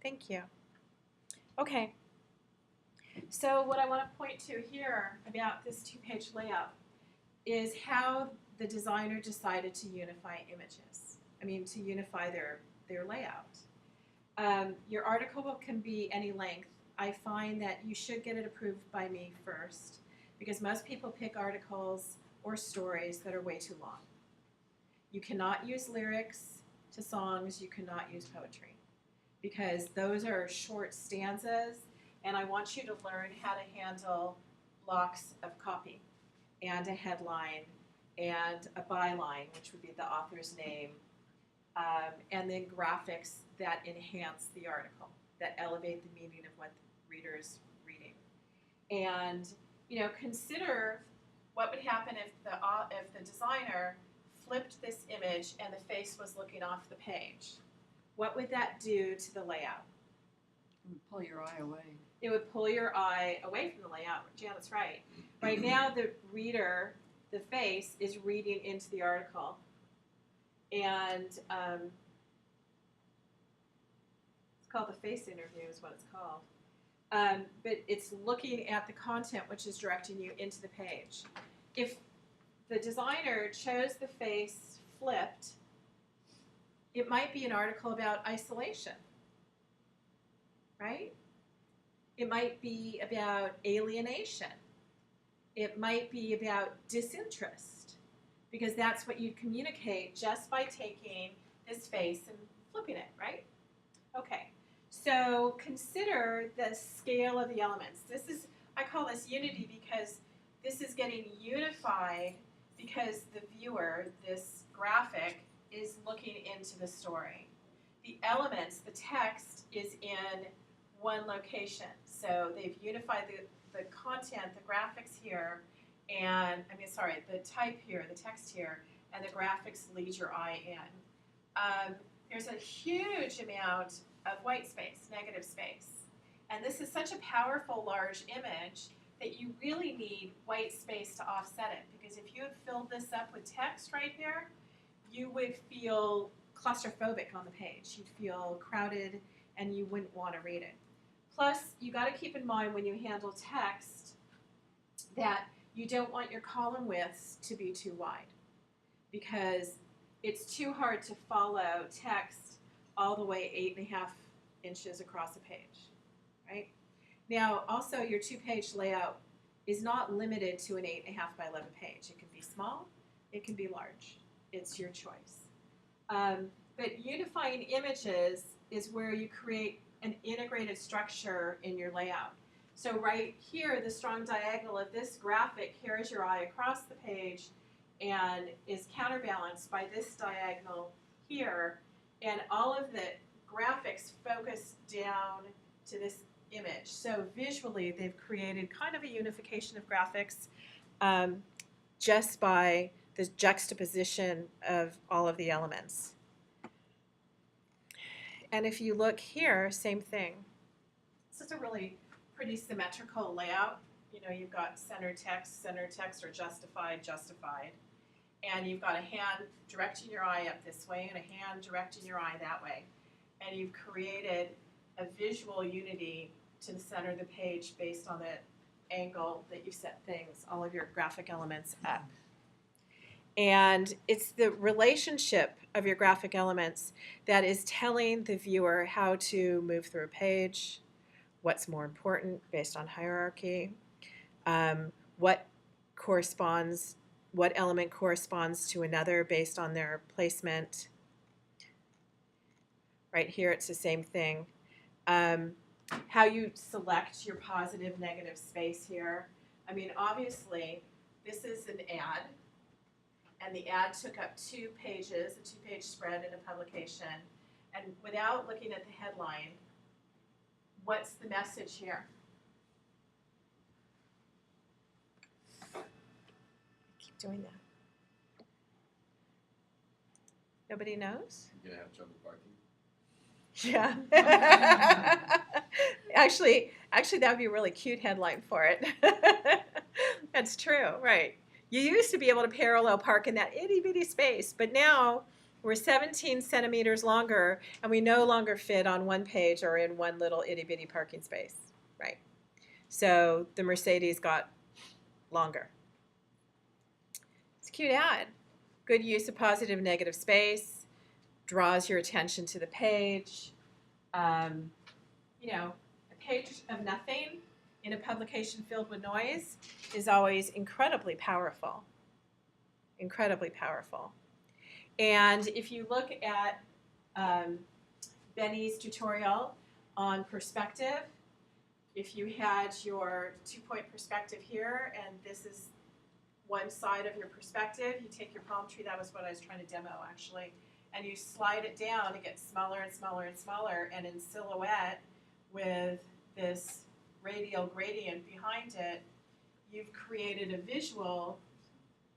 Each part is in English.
thank you. Okay, so what I want to point to here about this two-page layout is how the designer decided to unify images. To unify their layout. Your article can be any length. I find that you should get it approved by me first because most people pick articles or stories that are way too long. You cannot use lyrics to songs, you cannot use poetry because those are short stanzas, and I want you to learn how to handle blocks of copy and a headline and a byline, which would be the author's name, and then graphics that enhance the article, that elevate the meaning of what the reader is reading. And consider what would happen if the designer flipped this image and the face was looking off the page. What would that do to the layout? It would pull your eye away. It would pull your eye away from the layout. Janet's right. Right now, the reader, the face, is reading into the article. And it's called the face interview is what it's called. But it's looking at the content, which is directing you into the page. If the designer chose the face flipped, it might be an article about isolation, right? It might be about alienation. It might be about disinterest, because that's what you communicate just by taking this face and flipping it, right? Okay, so consider the scale of the elements. I call this unity because this is getting unified because the viewer, this graphic, is looking into the story. The elements, the text, is in one location. So they've unified the content, the graphics here, and the type here, the text here, and the graphics lead your eye in. There's a huge amount of white space, negative space. And this is such a powerful, large image that you really need white space to offset it. Because if you had filled this up with text right here, you would feel claustrophobic on the page. You'd feel crowded and you wouldn't want to read it. Plus, you got to keep in mind when you handle text that you don't want your column widths to be too wide because it's too hard to follow text all the way 8.5 inches across a page, right? Now, also your two-page layout is not limited to an 8.5 by 11 page. It can be small, it can be large. It's your choice. But unifying images is where you create an integrated structure in your layout. So right here, the strong diagonal of this graphic carries your eye across the page and is counterbalanced by this diagonal here, and all of the graphics focus down to this image. So visually, they've created kind of a unification of graphics just by the juxtaposition of all of the elements. And if you look here, same thing. This is a really pretty symmetrical layout. You've got center text, or justified. And you've got a hand directing your eye up this way and a hand directing your eye that way. And you've created a visual unity to the center of the page based on the angle that you set things, all of your graphic elements up. And it's the relationship of your graphic elements that is telling the viewer how to move through a page, what's more important based on hierarchy, what element corresponds to another based on their placement. Right here, it's the same thing. How you select your positive, negative space here. Obviously, this is an ad. And the ad took up 2 pages, a 2-page spread in a publication. And without looking at the headline, what's the message here? Keep doing that. Nobody knows? You're going to have trouble parking? Yeah. Actually, that would be a really cute headline for it. That's true, right. You used to be able to parallel park in that itty-bitty space, but now We're 17 centimeters longer, and we no longer fit on one page or in one little itty bitty parking space, right? So the Mercedes got longer. It's a cute ad. Good use of positive negative space, draws your attention to the page. You know, a page of nothing in a publication filled with noise is always incredibly powerful. Incredibly powerful. And if you look at Benny's tutorial on perspective, if you had your 2-point perspective here, and this is one side of your perspective, you take your palm tree, that was what I was trying to demo actually, and you slide it down, it gets smaller and smaller and smaller, and in silhouette with this radial gradient behind it, you've created a visual.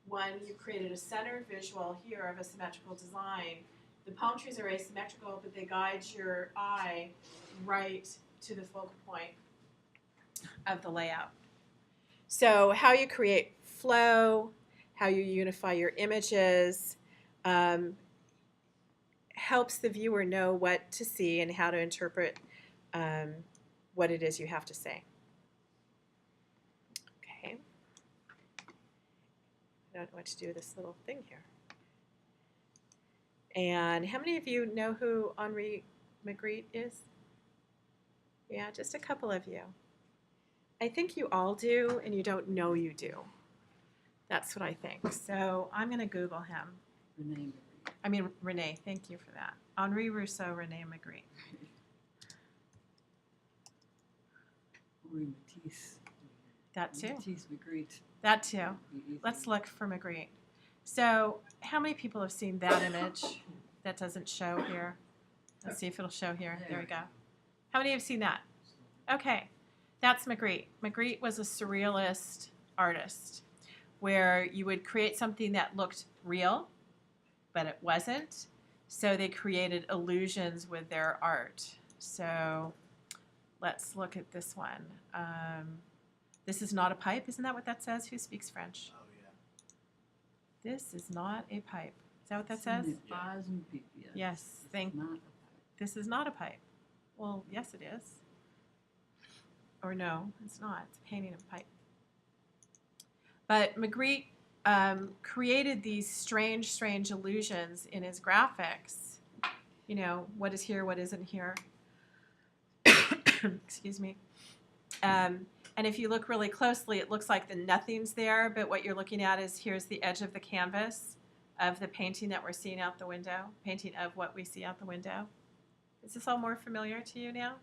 One, you've created a center visual here of a symmetrical design. The palm trees are asymmetrical, but they guide your eye right to the focal point of the layout. So how you create flow, how you unify your images, helps the viewer know what to see and how to interpret what it is you have to say. Okay. I don't know what to do with this little thing here. And how many of you know who Henri Magritte is? Yeah, just a couple of you. I think you all do, and you don't know you do. That's what I think. So I'm going to Google him. Renee, thank you for that. Henri Rousseau, Renee Magritte. Matisse. That too. Matisse Magritte. That too. Let's look for Magritte. So how many people have seen that image that doesn't show here? Let's see if it'll show here. There we go. How many have seen that? Okay, that's Magritte. Magritte was a surrealist artist where you would create something that looked real, but it wasn't. So they created illusions with their art. So let's look at this one. This is not a pipe. Isn't that what that says? Who speaks French? Oh, yeah. This is not a pipe. Is that what that says? Yes, this is not a pipe. Well, yes it is. Or no, it's not. It's a painting of a pipe. But Magritte created these strange illusions in his graphics. You know, what is here, what isn't here. Excuse me. And if you look really closely, it looks like the nothing's there, but what you're looking at is here's the edge of the canvas of the painting that we're seeing out the window, painting of what we see out the window. Is this all more familiar to you now?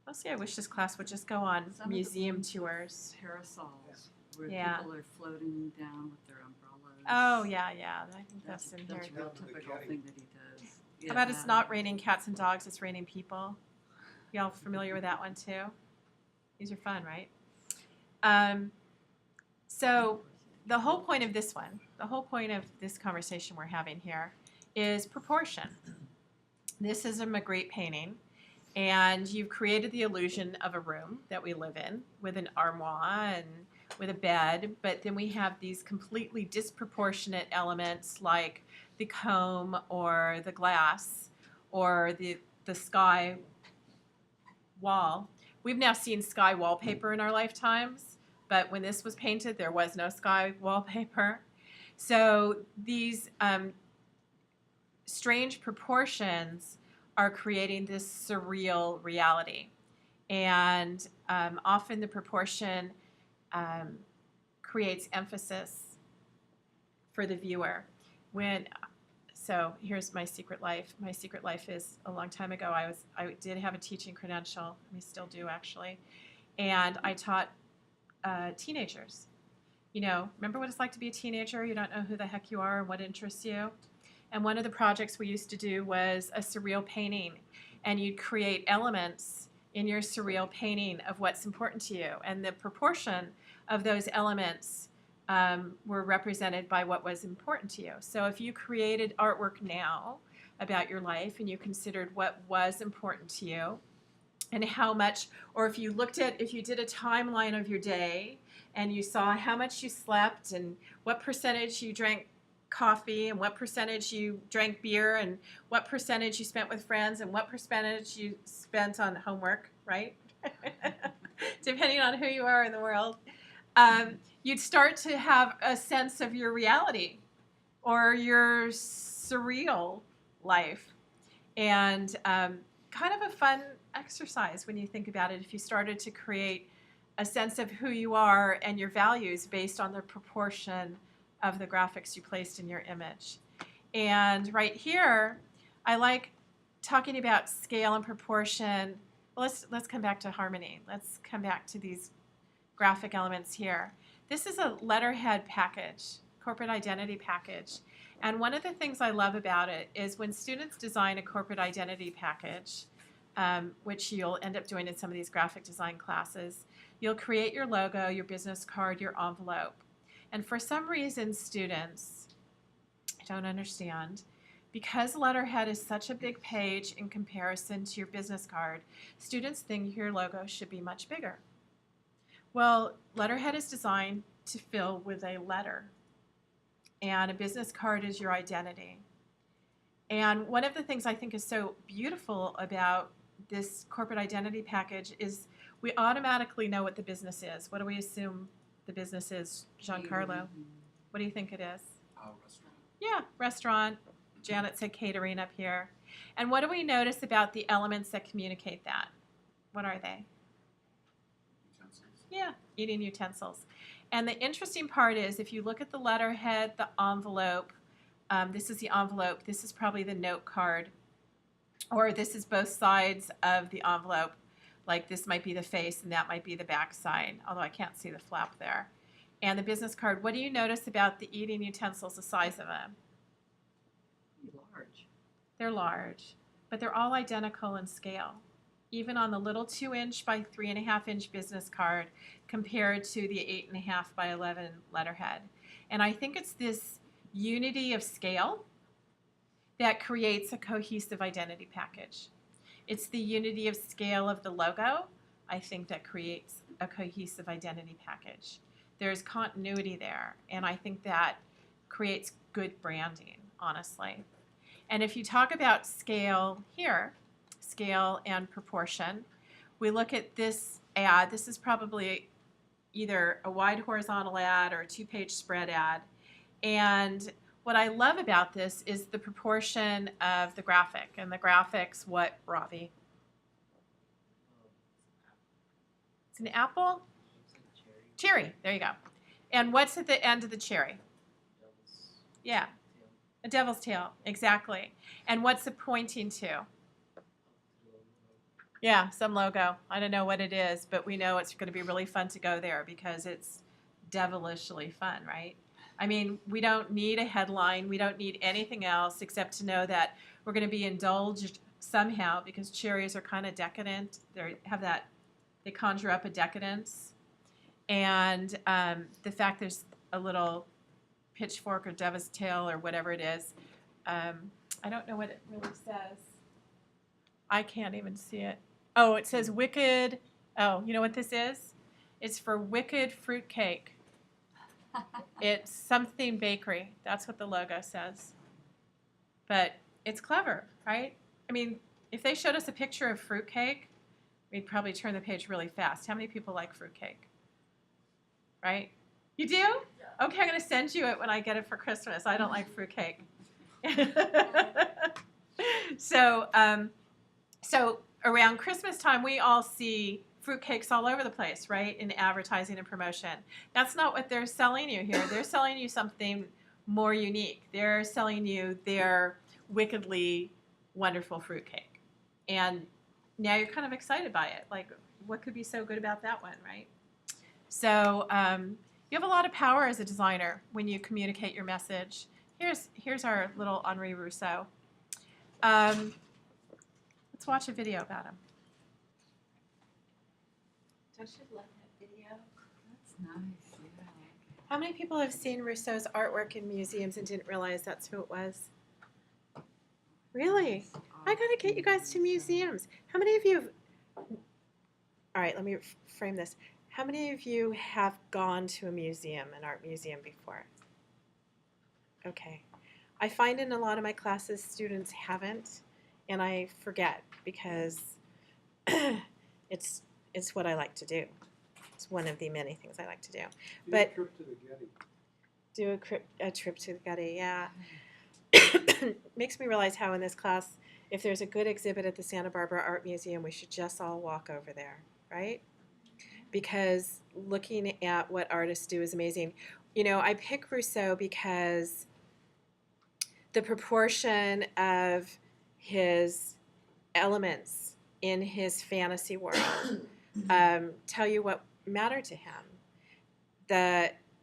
Mostly I wish this class would just go on museum tours. Parasols, where Yeah. people are floating down with their umbrellas. Oh, yeah. I think that's in here. That's a real typical thing that he does. How about it's not raining cats and dogs, it's raining people? Y'all familiar with that one too? These are fun, right? So the whole point of this one, the whole point of this conversation we're having here is proportion. This is a Magritte painting, and you've created the illusion of a room that we live in with an armoire and with a bed, but then we have these completely disproportionate elements like the comb or the glass or the sky wall. We've now seen sky wallpaper in our lifetimes, but when this was painted, there was no sky wallpaper. So these strange proportions are creating this surreal reality. And often the proportion creates emphasis for the viewer. So here's my secret life. My secret life is a long time ago. I did have a teaching credential. I still do actually, and I taught teenagers. You know, remember what it's like to be a teenager? You don't know who the heck you are and what interests you. And one of the projects we used to do was a surreal painting, and you'd create elements in your surreal painting of what's important to you, and the proportion of those elements were represented by what was important to you. So if you created artwork now about your life and you considered what was important to you and how much, or if you did a timeline of your day and you saw how much you slept and what percentage you drank coffee and what percentage you drank beer and what percentage you spent with friends and what percentage you spent on homework, right? Depending on who you are in the world, you'd start to have a sense of your reality or your surreal life. And kind of a fun exercise when you think about it, if you started to create a sense of who you are and your values based on the proportion of the graphics you placed in your image. And right here, I like talking about scale and proportion. Well, let's come back to harmony. Let's come back to these graphic elements here. This is a letterhead package, corporate identity package. And one of the things I love about it is when students design a corporate identity package, which you'll end up doing in some of these graphic design classes, you'll create your logo, your business card, your envelope. And for some reason, students, I don't understand, because letterhead is such a big page in comparison to your business card, students think your logo should be much bigger. Well, letterhead is designed to fill with a letter, and a business card is your identity. And one of the things I think is so beautiful about this corporate identity package is we automatically know what the business is. What do we assume the business is, Giancarlo? What do you think it is? Restaurant. Yeah, restaurant. Janet said catering up here. And what do we notice about the elements that communicate that? What are they? Utensils. Yeah, eating utensils. And the interesting part is if you look at the letterhead, the envelope, this is the envelope, this is probably the note card, or this is both sides of the envelope. Like this might be the face and that might be the back side, although I can't see the flap there. And the business card, what do you notice about the eating utensils, the size of them? Large. They're large, but they're all identical in scale, even on the little 2-inch by 3.5-inch business card compared to the 8.5 by 11 letterhead. And I think it's this unity of scale that creates a cohesive identity package. It's the unity of scale of the logo, I think, that creates a cohesive identity package. There's continuity there, and I think that creates good branding, honestly. And if you talk about scale here, scale and proportion, we look at this ad. This is probably either a wide horizontal ad or a 2-page spread ad. And what I love about this is the proportion of the graphic. And the graphics, what, Ravi? It's an apple? Cherry. There you go. And what's at the end of the cherry? Yeah. A devil's tail, exactly. And what's it pointing to? Yeah, some logo. I don't know what it is, but we know it's going to be really fun to go there because it's devilishly fun, right? I mean, we don't need a headline. We don't need anything else except to know that we're going to be indulged somehow because cherries are kind of decadent. They conjure up a decadence. And the fact there's a little pitchfork or devil's tail or whatever it is, I don't know what it really says. I can't even see it. Oh, it says wicked. Oh, you know what this is? It's for wicked fruitcake. It's something bakery. That's what the logo says. But it's clever, right? I mean, if they showed us a picture of fruitcake, we'd probably turn the page really fast. How many people like fruitcake? Right? You do? Yeah. Okay, I'm going to send you it when I get it for Christmas. I don't like fruitcake. So around Christmas time, we all see fruitcakes all over the place, right, in advertising and promotion. That's not what they're selling you here. They're selling you something more unique. They're selling you their wickedly wonderful fruitcake. And now you're kind of excited by it. Like, what could be so good about that one, right? So you have a lot of power as a designer when you communicate your message. Here's our little Henri Rousseau. Let's watch a video about him. Don't you love that video? That's nice, yeah. How many people have seen Rousseau's artwork in museums and didn't realize that's who it was? Really? I gotta get you guys to museums. How many of you all right, let me frame this. How many of you have gone to a museum, an art museum before? Okay. I find in a lot of my classes students haven't, and I forget because it's it's what I like to do. It's one of the many things I like to do. But trip to the Getty. do a trip to the Getty, yeah. Makes me realize how in this class, if there's a good exhibit at the Santa Barbara Art Museum, we should just all walk over there, right? Because looking at what artists do is amazing. You know, I pick Rousseau because the proportion of his elements in his fantasy world tell you what mattered to him.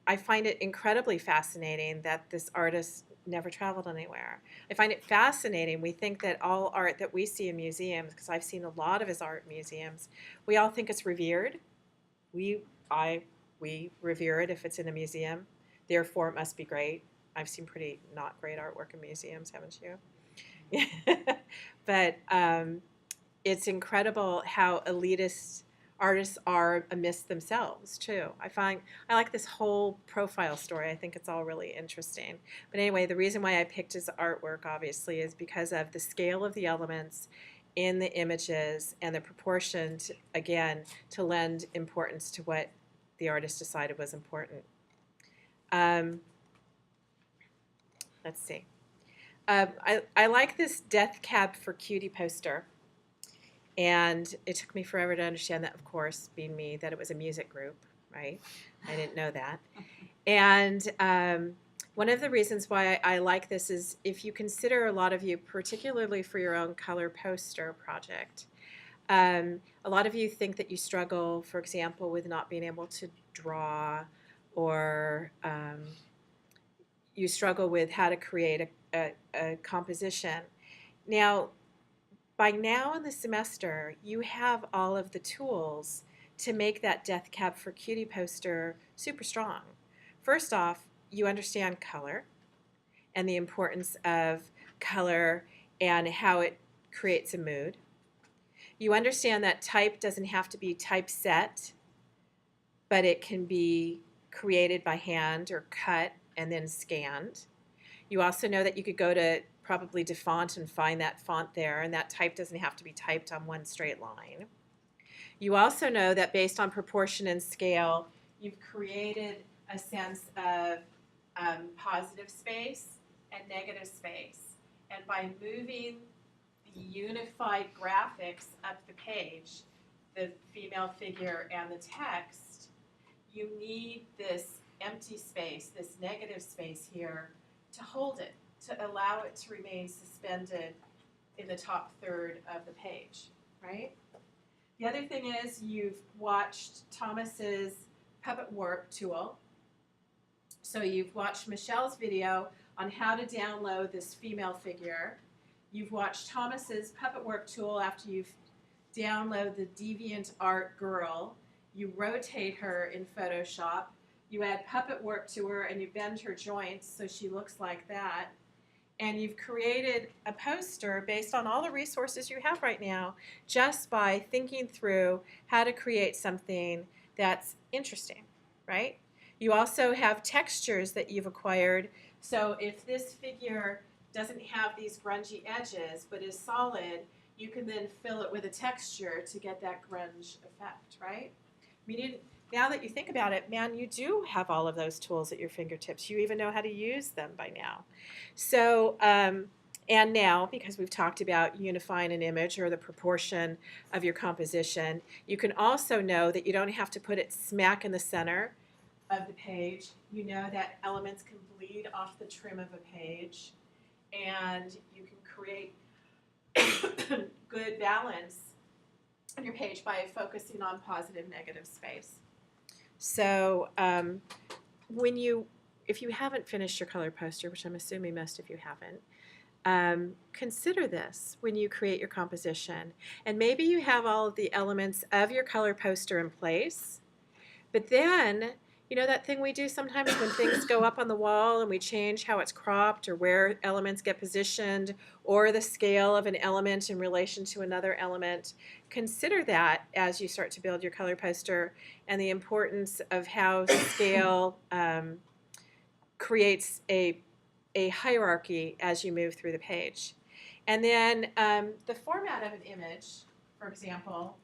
I find it incredibly fascinating that this artist never traveled anywhere. I find it fascinating. We think that all art that we see in museums, because I've seen a lot of his art in museums, we all think it's revered. We revere it if it's in a museum. Therefore, it must be great. I've seen pretty not great artwork in museums, haven't you? But it's incredible how elitist artists are amidst themselves too. I like this whole profile story. I think it's all really interesting. But anyway, the reason why I picked his artwork obviously is because of the scale of the elements in the images and the proportion to, again, to lend importance to what the artist decided was important. Let's see. I like this Death Cab for Cutie poster. And it took me forever to understand that, of course, being me, that it was a music group, right? I didn't know that. And one of the reasons why I like this is if you consider, a lot of you, particularly for your own color poster project, a lot of you think that you struggle, for example, with not being able to draw, or you struggle with how to create a composition. Now, by now in the semester, you have all of the tools to make that Death Cab for Cutie poster super strong. First off, you understand color and the importance of color and how it creates a mood. You understand that type doesn't have to be typeset, but it can be created by hand or cut and then scanned. You also know that you could go to probably to font and find that font there, and that type doesn't have to be typed on one straight line. You also know that based on proportion and scale, you've created a sense of positive space and negative space. And by moving the unified graphics up the page, the female figure and the text, you need this empty space, this negative space here, to hold it, to allow it to remain suspended in the top third of the page, right? The other thing is you've watched Thomas's puppet warp tool. So you've watched Michelle's video on how to download this female figure. You've watched Thomas's puppet warp tool after you've downloaded the DeviantArt girl. You rotate her in Photoshop. You add puppet warp to her and you bend her joints so she looks like that. And you've created a poster based on all the resources you have right now just by thinking through how to create something that's interesting, right? You also have textures that you've acquired. So if this figure doesn't have these grungy edges but is solid, you can then fill it with a texture to get that grunge effect, right? Now that you think about it, man, you do have all of those tools at your fingertips. You even know how to use them by now. So, and now, because we've talked about unifying an image or the proportion of your composition, you can also know that you don't have to put it smack in the center of the page. You know that elements can bleed off the trim of a page, and you can create good balance on your page by focusing on positive, negative space. So if you haven't finished your color poster, which I'm assuming most of you haven't, consider this when you create your composition. And maybe you have all of the elements of your color poster in place, but then, you know that thing we do sometimes when things go up on the wall and we change how it's cropped or where elements get positioned or the scale of an element in relation to another element. Consider that as you start to build your color poster and the importance of how scale creates a a hierarchy as you move through the page. And then the format of an image, for example,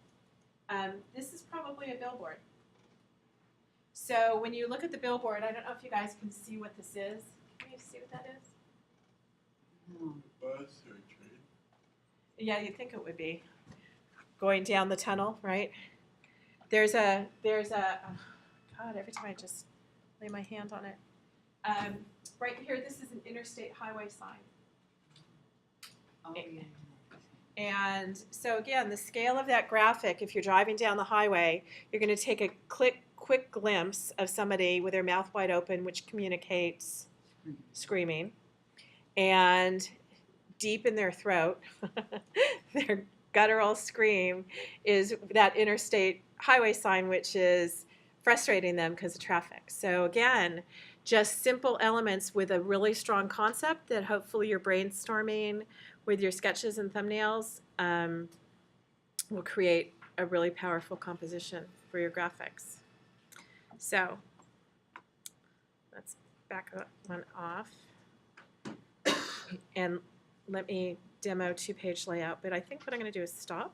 this is probably a billboard. So when you look at the billboard, I don't know if you guys can see what this is. Can you see what that is? No. Bus or train? Yeah, you'd think it would be going down the tunnel, right? There's a oh, God, every time I just lay my hand on it. Right here, this is an interstate highway sign. Oh, yeah. And so again, the scale of that graphic, if you're driving down the highway, you're going to take a quick glimpse of somebody with their mouth wide open, which communicates screaming, and deep in their throat, their guttural scream is that interstate highway sign, which is frustrating them because of traffic. So again, just simple elements with a really strong concept that hopefully you're brainstorming with your sketches and thumbnails will create a really powerful composition for your graphics. So let's back that one off. And let me demo two-page layout, but I think what I'm going to do is stop.